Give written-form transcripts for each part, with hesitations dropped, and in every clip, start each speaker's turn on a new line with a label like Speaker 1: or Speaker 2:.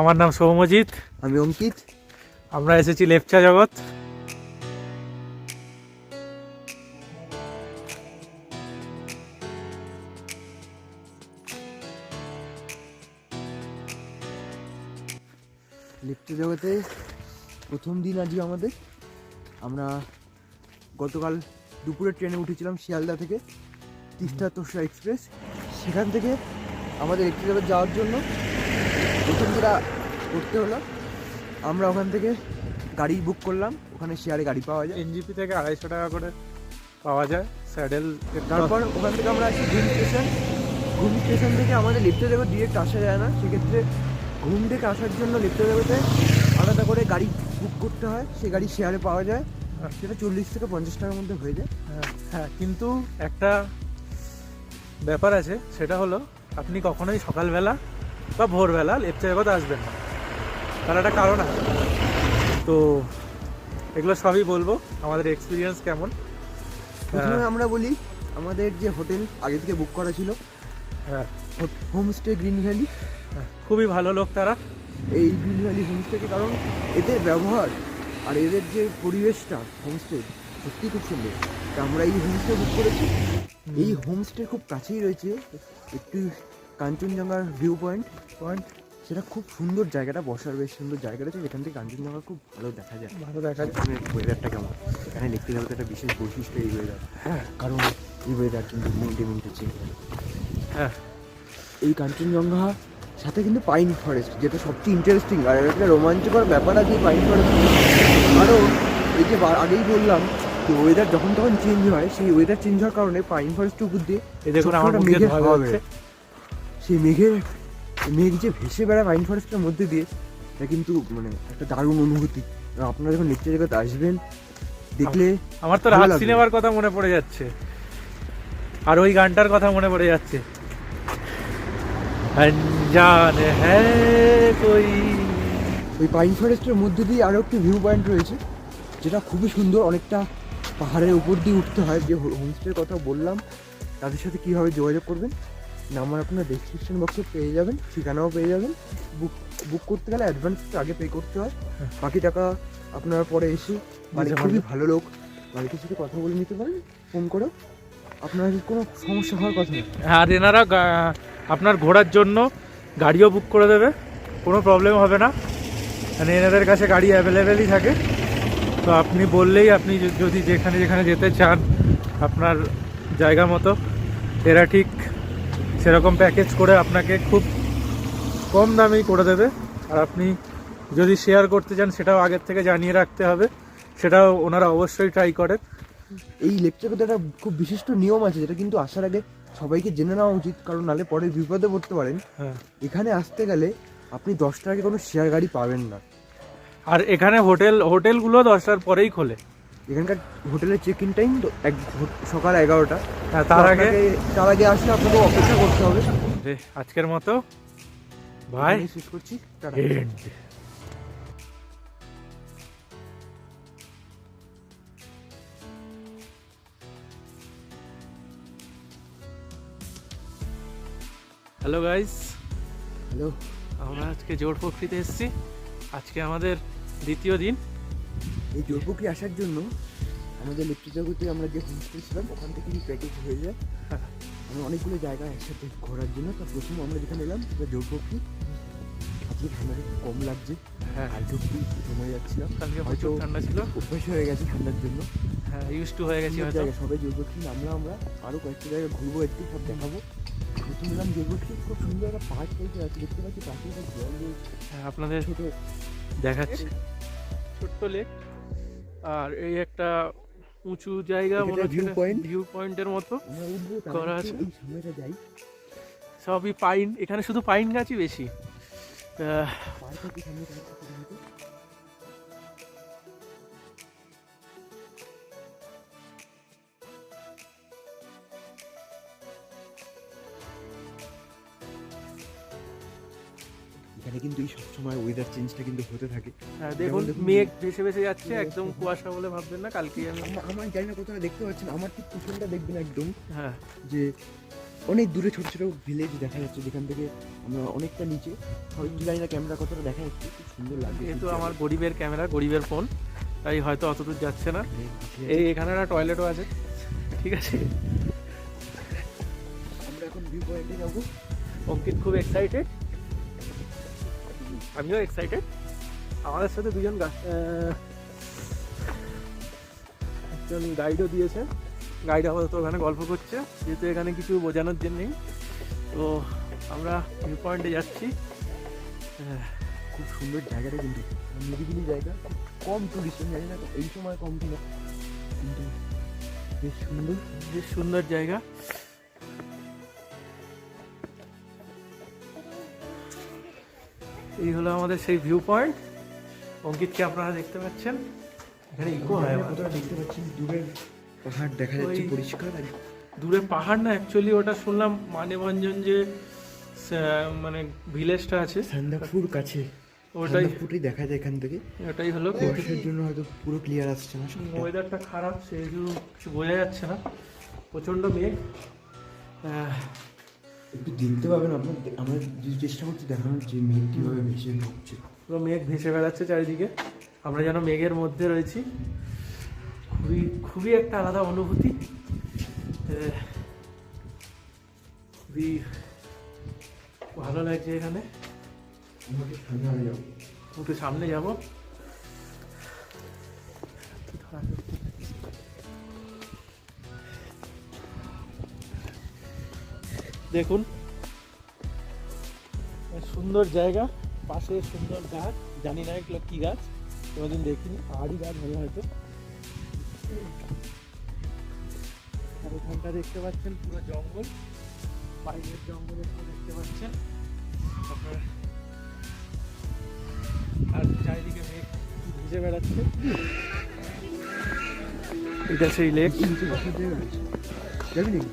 Speaker 1: আমার নাম সৌমজিৎ।
Speaker 2: আমি অঙ্কিত।
Speaker 1: আমরা এসেছি লেপচা জগৎ।
Speaker 2: লেপচা জগতে প্রথম দিন আজকে আমাদের। আমরা গতকাল দুপুরে ট্রেনে উঠেছিলাম শিয়ালদা থেকে, তিস্তা তোষা এক্সপ্রেস। সেখান থেকে আমাদের লেপচা জগৎ যাওয়ার জন্য প্রথম যেটা করতে হলো, আমরা ওখান থেকে গাড়ি বুক করলাম। ওখানে শেয়ারে গাড়ি পাওয়া যায়,
Speaker 1: এনজিপি থেকে 250 টাকা করে পাওয়া যায় স্যাডেল।
Speaker 2: তারপর ওখান থেকে আমরা আসি ঘুম স্টেশন। ঘুম স্টেশন থেকে আমাদের লেপচা জগৎ ডিরেক্ট আসা যায় না, সেক্ষেত্রে ঘুম থেকে আসার জন্য লেপচা জগতে আলাদা করে গাড়ি বুক করতে হয়। সে গাড়ি শেয়ারে পাওয়া যায়, সেটা 40 থেকে 50 টাকার মধ্যে হয়ে যায়।
Speaker 1: হ্যাঁ, কিন্তু একটা ব্যাপার আছে, সেটা হলো আপনি কখনোই সকালবেলা বা ভোরবেলা লেপচা জগৎ আসবেন না, তার একটা কারণ আছে। তো এগুলো সবই বলবো আমাদের এক্সপিরিয়েন্স কেমন।
Speaker 2: প্রথমে আমরা বলি, আমাদের যে হোটেল আগে থেকে বুক করা ছিল,
Speaker 1: হ্যাঁ,
Speaker 2: হোমস্টে গ্রিন ভ্যালি,
Speaker 1: খুবই ভালো লোক তারা।
Speaker 2: এই গ্রিন ভ্যালি হোমস্টেকে, কারণ এদের ব্যবহার আর এদের যে পরিবেশটা হোমস্টে সত্যি খুব সুন্দর। তা আমরা এই হোমস্টে বুক করেছি। এই হোমস্টে খুব কাছেই রয়েছে একটি কাঞ্চনজঙ্ঘার ভিউ পয়েন্ট, সেটা খুব সুন্দর জায়গাটা, বসার বেশ সুন্দর জায়গা রয়েছে, যেখান থেকে কাঞ্চনজঙ্ঘা খুব ভালো দেখা যায়। ওয়েদারটা কেমন, এখানে লিখতে যাবে একটা বিশেষ বৈশিষ্ট্য এই ওয়েদার।
Speaker 1: হ্যাঁ,
Speaker 2: কারণ এই ওয়েদার কিন্তু মিনিটে চেঞ্জ হয়।
Speaker 1: হ্যাঁ,
Speaker 2: এই কাঞ্চনজঙ্ঘা সাথে কিন্তু পাইন ফরেস্ট, যেটা সবচেয়ে ইন্টারেস্টিং আর একটা রোমাঞ্চকর ব্যাপার আছে এই পাইন ফরেস্ট। কারণ এই যে আগেই বললাম যে ওয়েদার যখন তখন চেঞ্জ হয়, সেই ওয়েদার চেঞ্জ হওয়ার কারণে পাইন ফরেস্টের উপর দিয়ে মেঘের হাওয়া বেরোয়। সেই মেঘ যে ভেসে বেড়ায় পাইন ফরেস্টের মধ্যে দিয়ে, এটা কিন্তু মানে একটা দারুণ অনুভূতি। আপনারা যখন লেপচা জগতে আসবেন, দেখলে
Speaker 1: আমার তো রাত সিনেমার কথা মনে পড়ে যাচ্ছে, আর ওই গানটার কথা মনে পড়ে যাচ্ছে, अनजान है कोई।
Speaker 2: ওই পাইন ফরেস্টের মধ্যে দিয়ে আরও একটি ভিউ পয়েন্ট রয়েছে, যেটা খুবই সুন্দর। অনেকটা পাহাড়ের উপর দিয়ে উঠতে হয়। যে হোমস্টের কথা বললাম, তাদের সাথে কীভাবে যোগাযোগ করবেন, নাম্বার আপনার ডেসক্রিপশন বক্সে পেয়ে যাবেন, ঠিকানাও পেয়ে যাবেন। বুক করতে গেলে অ্যাডভান্স আগে পে করতে হয়, বাকি টাকা আপনারা পরে এসে, মানে খুবই ভালো লোক, বাড়িতে সাথে কথা বলে নিতে পারেন ফোন করেও। আপনার কোনো সমস্যা হওয়ার কথা না।
Speaker 1: আর এনারা আপনার ঘোরার জন্য গাড়িও বুক করে দেবে, কোনো প্রবলেম হবে না। মানে এনাদের কাছে গাড়ি অ্যাভেলেবেলই থাকে। তো আপনি বললেই, আপনি যদি যেখানে যেখানে যেতে চান আপনার জায়গা মতো, এরা ঠিক সেরকম প্যাকেজ করে আপনাকে খুব কম দামেই করে দেবে। আর আপনি যদি শেয়ার করতে চান, সেটাও আগের থেকে জানিয়ে রাখতে হবে, সেটাও ওনারা অবশ্যই ট্রাই করেন।
Speaker 2: এই লেপচা জগতে একটা খুব বিশিষ্ট নিয়ম আছে, যেটা কিন্তু আসার আগে সবাইকে জেনে নেওয়া উচিত, কারণ নাহলে পরে বিপদে পড়তে পারেন।
Speaker 1: হ্যাঁ,
Speaker 2: এখানে আসতে গেলে আপনি 10টার আগে কোনো শেয়ার গাড়ি পাবেন না।
Speaker 1: আর এখানে হোটেলগুলো 10টার পরেই খোলে।
Speaker 2: এখানকার হোটেলের চেক ইন টাইম সকাল 11টা।
Speaker 1: হ্যাঁ,
Speaker 2: তার আগে আসলে আপনাকে অপেক্ষা করতে হবে।
Speaker 1: আজকের মতো ভাই
Speaker 2: শেষ করছি।
Speaker 1: Hello guys,
Speaker 2: hello.
Speaker 1: আমরা আজকে জোরপোখরিতে এসেছি। আজকে আমাদের দ্বিতীয় দিন।
Speaker 2: এই জোরপোখরি আসার জন্য আমাদের লেপচা জগতে আমরা যে হোমস্টে ছিলাম, ওখান থেকে প্যাকেজ হয়ে যায়। আমি অনেকগুলো জায়গা একসাথে ঘোরার জন্য। তো প্রথম আমরা যেখানে এলাম সেটা জোরপোখরি। আজকে ঠান্ডাটা একটু কম লাগছে।
Speaker 1: হ্যাঁ,
Speaker 2: কালকে একটু জমে যাচ্ছিলাম,
Speaker 1: কালকে
Speaker 2: হয়তো
Speaker 1: প্রচুর ঠান্ডা ছিল।
Speaker 2: অভ্যাস হয়ে গেছে ঠান্ডার জন্য।
Speaker 1: হ্যাঁ, ইউজ টু হয়ে গেছি হয়তো।
Speaker 2: সবাই জোরপোখরি নামলাম। আমরা আরও কয়েকটা জায়গায় ঘুরবো, একটু সব দেখাবো। প্রথম এলাম জোরপোখরি, খুব সুন্দর একটা পার্ক টাইপের আছে, দেখতে পাচ্ছি পাশে একটা জল রয়েছে।
Speaker 1: হ্যাঁ, আপনাদের
Speaker 2: ছোট
Speaker 1: দেখাচ্ছি ছোট্ট লেক। আর এই একটা উঁচু জায়গা, মনে হচ্ছে ভিউ পয়েন্টের মতো করা আছে।
Speaker 2: এই সামনেটা যাই,
Speaker 1: সবই পাইন, এখানে শুধু পাইন গাছই বেশি।
Speaker 2: এখানে কিন্তু এই সবসময় ওয়েদার চেঞ্জটা কিন্তু হতে থাকে।
Speaker 1: হ্যাঁ, দেখুন মেঘ ভেসে ভেসে যাচ্ছে, একদম কুয়াশা বলে ভাববেন না। কালকে আমি
Speaker 2: আমার জানি না কোথাও দেখতে পাচ্ছেন, আমার ঠিক পিছনটা দেখবেন একদম,
Speaker 1: হ্যাঁ,
Speaker 2: যে অনেক দূরে ছোট ছোট ভিলেজ দেখা যাচ্ছে, যেখান থেকে আমরা অনেকটা নিচে, হয়তো জানি না ক্যামেরা কতটা দেখা যাচ্ছে, খুব সুন্দর লাগছে।
Speaker 1: যেহেতু আমার গরিবের ক্যামেরা, গরিবের ফোন, তাই হয়তো অত দূর যাচ্ছে না। এই এখানে একটা টয়লেটও আছে, ঠিক আছে।
Speaker 2: আমরা এখন ভিউ পয়েন্টে যাবো।
Speaker 1: অঙ্কিত খুব এক্সাইটেড, আমিও এক্সাইটেড। আমাদের সাথে দুজন একজন গাইডও দিয়েছে, গাইড আপাতত ওখানে গল্প করছে, যেহেতু এখানে কিছু বোঝানোর জন্য নেই। তো আমরা ভিউ পয়েন্টে যাচ্ছি।
Speaker 2: খুব সুন্দর জায়গাটা, কিন্তু নিরিবিলি জায়গা, কম টুরিস্ট, জানি না এই সময় কম কিনা, কিন্তু বেশ সুন্দর,
Speaker 1: বেশ সুন্দর জায়গা। এই হলো আমাদের সেই ভিউ পয়েন্ট। অঙ্কিতকে আপনারা দেখতে পাচ্ছেন, এখানে ইকো হয়।
Speaker 2: কোথাও দেখতে পাচ্ছেন দূরের পাহাড় দেখা যাচ্ছে
Speaker 1: ওই-
Speaker 2: পরিষ্কার। আর
Speaker 1: দূরে পাহাড় না, অ্যাকচুয়ালি ওটা শুনলাম মানেভঞ্জন যে মানে ভিলেজটা আছে,
Speaker 2: সান্দাকফুর কাছে,
Speaker 1: ওটাই
Speaker 2: সান্দাকফুরই দেখা যায় এখান থেকে।
Speaker 1: ওটাই হলো।
Speaker 2: বর্ষার জন্য হয়তো পুরো ক্লিয়ার আসছে না সবটা।
Speaker 1: ওয়েদারটা খারাপ, সেহেতু কিছু বোঝা যাচ্ছে না, প্রচণ্ড মেঘ।
Speaker 2: একটু দেখতে পাবেন আপনার, আমরা যে চেষ্টা করছি দেখানোর যে মেঘ কীভাবে ভেসে ঢুকছে।
Speaker 1: পুরো মেঘ ভেসে বেড়াচ্ছে চারিদিকে, আমরা যেন মেঘের মধ্যে রয়েছি। খুবই খুবই একটা আলাদা অনুভূতি। খুবই ভালো লাগছে এখানে।
Speaker 2: আমাকে সামনে আগে যাবো।
Speaker 1: একটু সামনে যাব। দেখুন সুন্দর জায়গা, পাশে সুন্দর গাছ, জানি না এগুলো কি গাছ, কোনোদিন দেখিনি, পাহাড়ি গাছ হবে হয়তো। আর ওখানটা দেখতে পাচ্ছেন পুরো জঙ্গল, বাইরের জঙ্গল দেখতে পাচ্ছেন আপনারা। আর চারিদিকে মেঘ ভিজে বেড়াচ্ছে। এটা সেই লেক।
Speaker 2: নিচে বসার জায়গা রয়েছে, যাবি নাকি?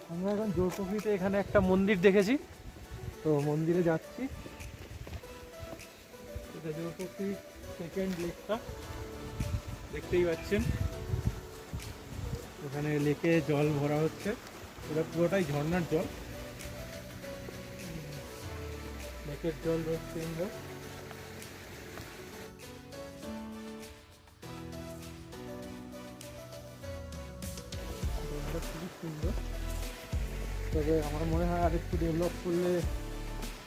Speaker 1: আমরা এখন জোরপুকুরিতে এখানে একটা মন্দির দেখেছি, তো মন্দিরে যাচ্ছি। এটা জোরপুকুরি সেকেন্ড লেকটা দেখতেই পাচ্ছেন। ওখানে লেকে জল ভরা হচ্ছে, এটা পুরোটাই ঝর্ণার জল। লেকের জল বেশ সুন্দর। জলটা খুবই সুন্দর, তবে আমার মনে হয় আর একটু ডেভেলপ করলে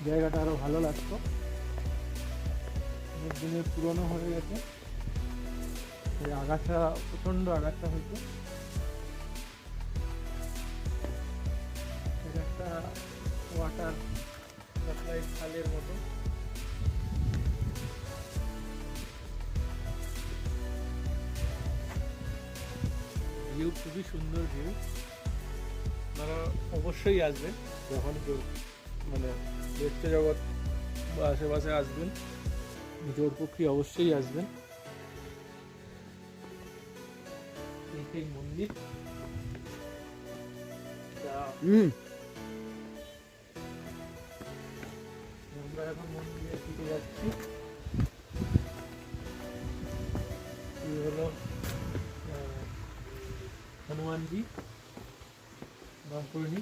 Speaker 1: জায়গাটা আরও ভালো লাগতো। অনেক দিনের পুরনো হয়ে গেছে, এই আগাছা, প্রচণ্ড আগাছা হয়েছে। এটা একটা ওয়াটার সাপ্লাই খালের মতো। ভিউ খুবই সুন্দর ভিউ। আপনারা অবশ্যই আসবেন, যখন মানে দেখতে জগৎ বা আশেপাশে আসবেন, জোরপুকুরি অবশ্যই আসবেন। এই মন্দির আমরা এখন মন্দিরের দিকে যাচ্ছি। এই হলো হনুমানজি বাঁকুড়নি।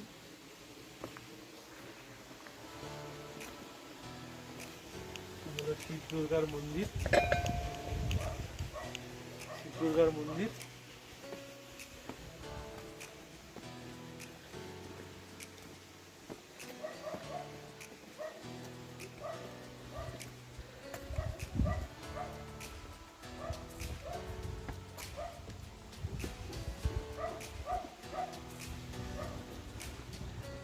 Speaker 1: শিব দুর্গার মন্দির, শিব দুর্গার মন্দির।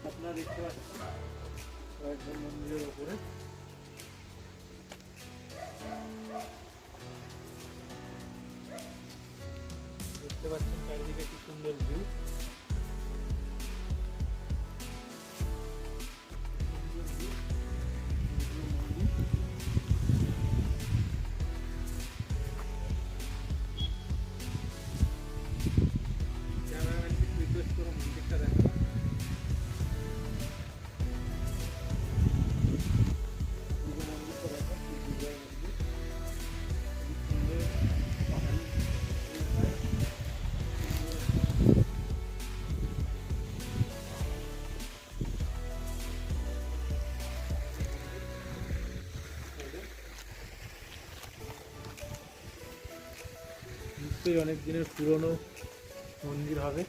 Speaker 1: আপনারা দেখতে পাচ্ছেন কয়েকজন মন্দিরের উপরে। দেখতে পাচ্ছেন চারিদিকে কি সুন্দর ভিউ। নিশ্চয়ই অনেক দিনের পুরনো মন্দির হবে।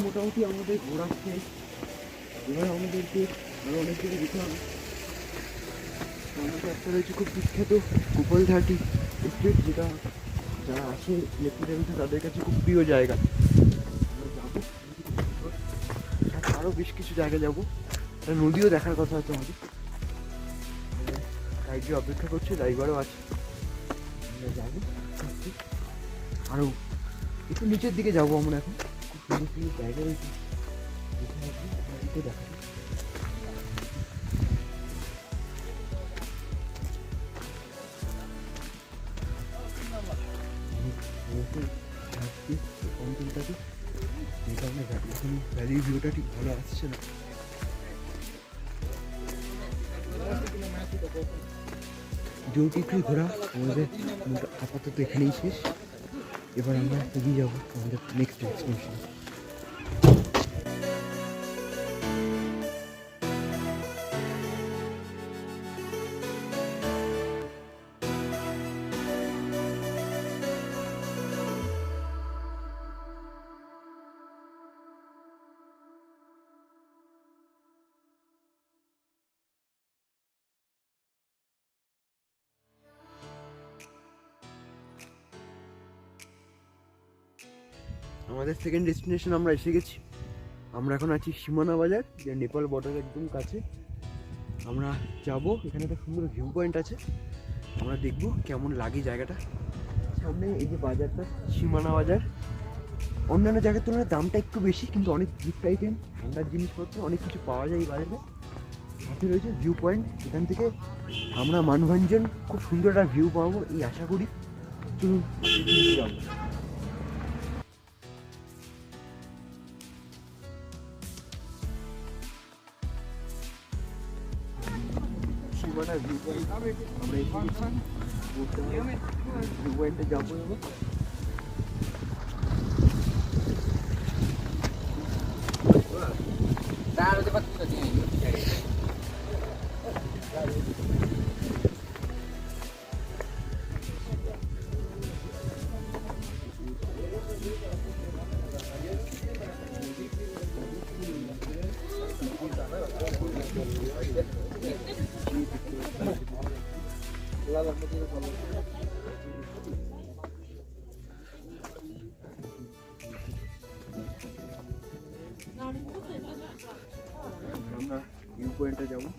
Speaker 2: মোটামুটি আমাদের ঘোরা শেষ। এবার আমাদেরকে আরও অনেক কিছু যেতে হবে। আমাদের একটা রয়েছে খুব বিখ্যাত গোপালঘাটি স্ট্রিট, যেটা যারা আসে লেফটেন্যান্টে তাদের কাছে খুব প্রিয় জায়গা। আমরা যাবো, আরও বেশ কিছু জায়গা যাবো। একটা নদীও দেখার কথা আছে আমাদের। গাইডে অপেক্ষা করছে, ড্রাইভারও আছে। আমরা যাবো আরও একটু নিচের দিকে যাবো আমরা এখন। খুব সুন্দর সুন্দর জায়গা রয়েছে, দেখা অঞ্চলটাকে, যে কারণে এখানে ভ্যালির ভিউটা ঠিক ভালো আসছে না। জোরকিখুই ঘোরা আমাদের আপাতত এখানেই শেষ। এবার আমরা এগিয়ে যাবো আমাদের নেক্সট ডেস্টিনেশন। আমাদের সেকেন্ড ডেস্টিনেশন আমরা এসে গেছি। আমরা এখন আছি সীমানা বাজার, যে নেপাল বর্ডারের একদম কাছে। আমরা যাব, এখানে একটা সুন্দর ভিউ পয়েন্ট আছে, আমরা দেখব কেমন লাগে জায়গাটা। সামনে এই যে বাজারটা, সীমানা বাজার। অন্যান্য জায়গার তুলনায় দামটা একটু বেশি, কিন্তু অনেক গিফট আইটেম, ঠান্ডার জিনিসপত্র অনেক কিছু পাওয়া যায় এই বাজারে। সাথে রয়েছে ভিউ পয়েন্ট, এখান থেকে আমরা মানভঞ্জন খুব সুন্দর একটা ভিউ পাবো এই আশা করি। চলুন যাবো। সীমানা ভিউ পয়েন্ট আমরা ভিউ পয়েন্টে যাবো এবার। আমরা ভিউ পয়েন্টে যাবো।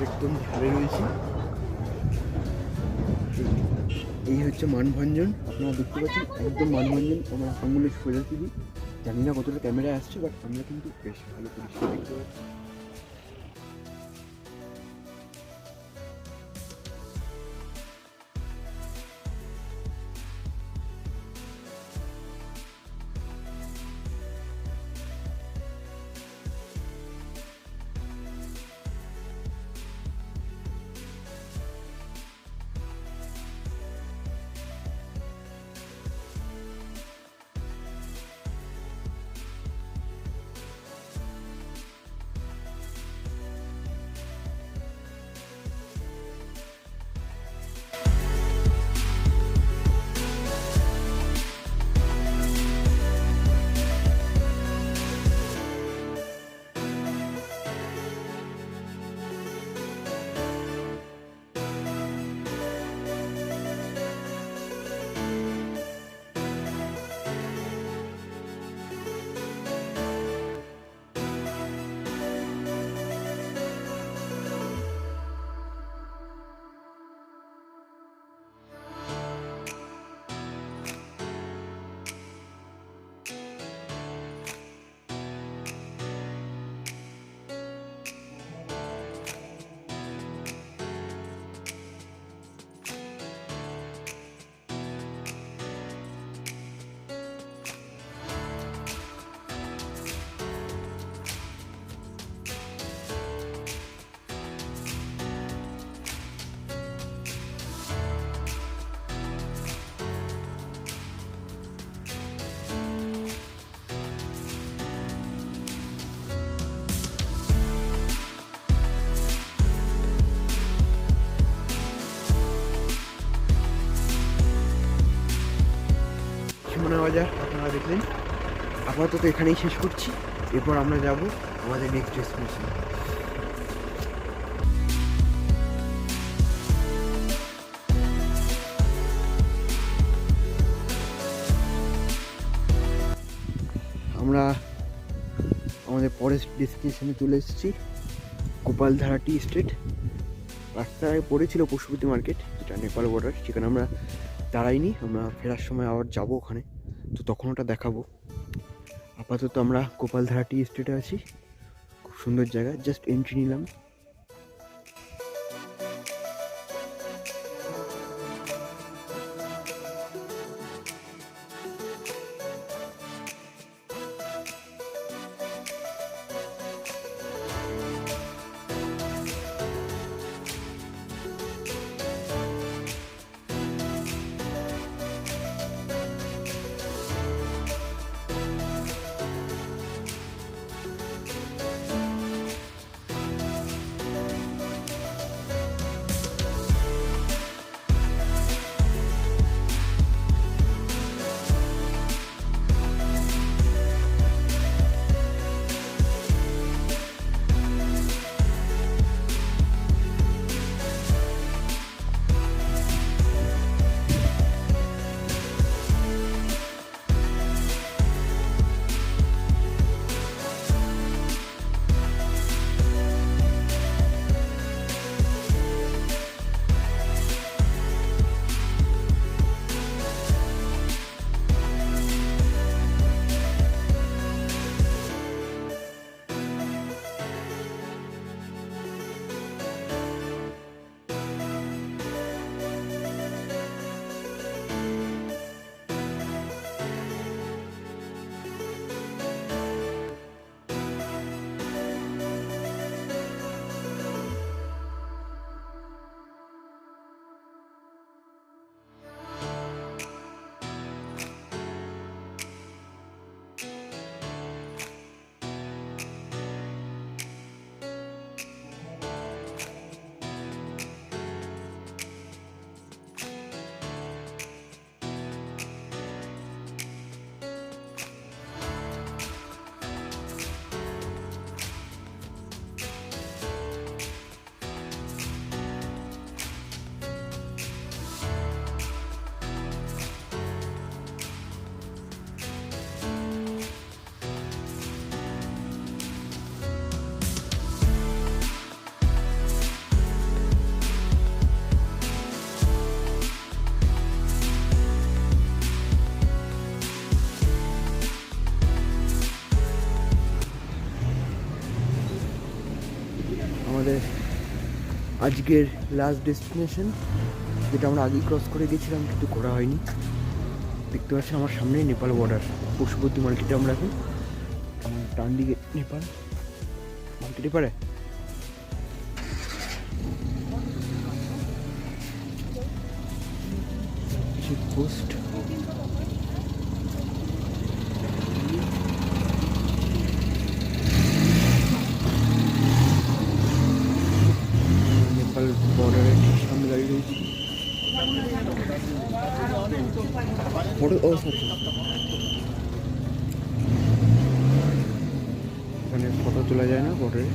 Speaker 2: একদম ধারে রয়েছে, এই হচ্ছে মানভঞ্জন। আপনারা দেখতে পাচ্ছেন একদম মানভঞ্জন, আমার আঙুলের সোজাসুজি। জানি না কতটা ক্যামেরায় আসছে, বাট আমরা কিন্তু বেশ ভালো পরিষ্কার দেখতে পাচ্ছি। বাজার আপনারা দেখলেন। আপাতত এখানেই শেষ করছি, এরপর আমরা যাব আমাদের নেক্সট ডেস্টিনেশন। আমরা আমাদের পরের ডেস্টিনেশনে চলে এসেছি, গোপালধারা টি এস্টেট। রাস্তায় পড়েছিল পশুপতি মার্কেট, যেটা নেপাল বর্ডার, সেখানে আমরা দাঁড়াইনি, আমরা ফেরার সময় আবার যাব ওখানে, তো তখন ওটা দেখাবো। আপাতত আমরা গোপালধারা টি এস্টেটে আছি, খুব সুন্দর জায়গা, জাস্ট এন্ট্রি নিলাম। আমাদের আজকের লাস্ট ডেস্টিনেশন, যেটা আমরা আগেই ক্রস করে গেছিলাম কিন্তু ঘোরা হয়নি। দেখতে পাচ্ছেন আমার সামনেই নেপাল বর্ডার, পশুপতি মার্কেটে আমরা এখন। আমার ডান দিকে নেপাল মার্কেটে পারে পোস্ট। নেপাল বর্ডারের ঠিক সামনে দাঁড়িয়ে রয়েছি। এখানে ফটো তোলা যায় না, বর্ডারে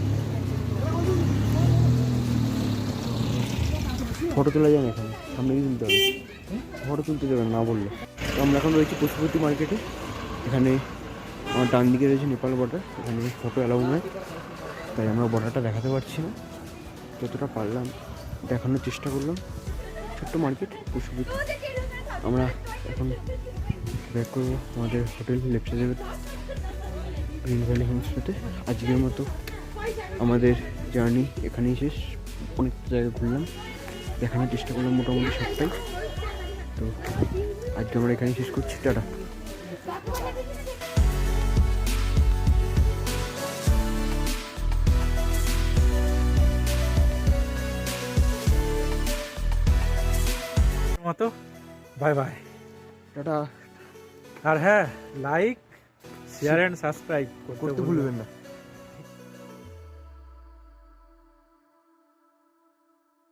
Speaker 2: ফটো তোলা যায় না, এখানে সামনে গিয়ে তুলতে হবে, ফটো তুলতে যাবেন না বললে। তো আমরা এখন রয়েছি পশুপতি মার্কেটে। এখানে আমার ডান দিকে রয়েছে নেপাল বর্ডার, এখানে ফটো অ্যালাউ নয়, তাই আমরা বর্ডারটা দেখাতে পারছি না। যতটা পারলাম দেখানোর চেষ্টা করলাম। ছোট্ট মার্কেট পশুপতি। আমরা এখন ব্যাক করবো আমাদের হোটেল লেপচা যাবে গ্রিন ভ্যালি হোমস্টেতে। আজকের মতো আমাদের জার্নি এখানেই শেষ। অনেক জায়গা ঘুরলাম, দেখানোর চেষ্টা করলাম মোটামুটি সবটাই। তো আজকে আমরা এখানেই শেষ করছি, টাটা।
Speaker 1: মতো বাই বাই,
Speaker 2: টাটা।
Speaker 1: আর হ্যাঁ, লাইক শেয়ার অ্যান্ড সাবস্ক্রাইব
Speaker 2: করতে ভুলবেন না।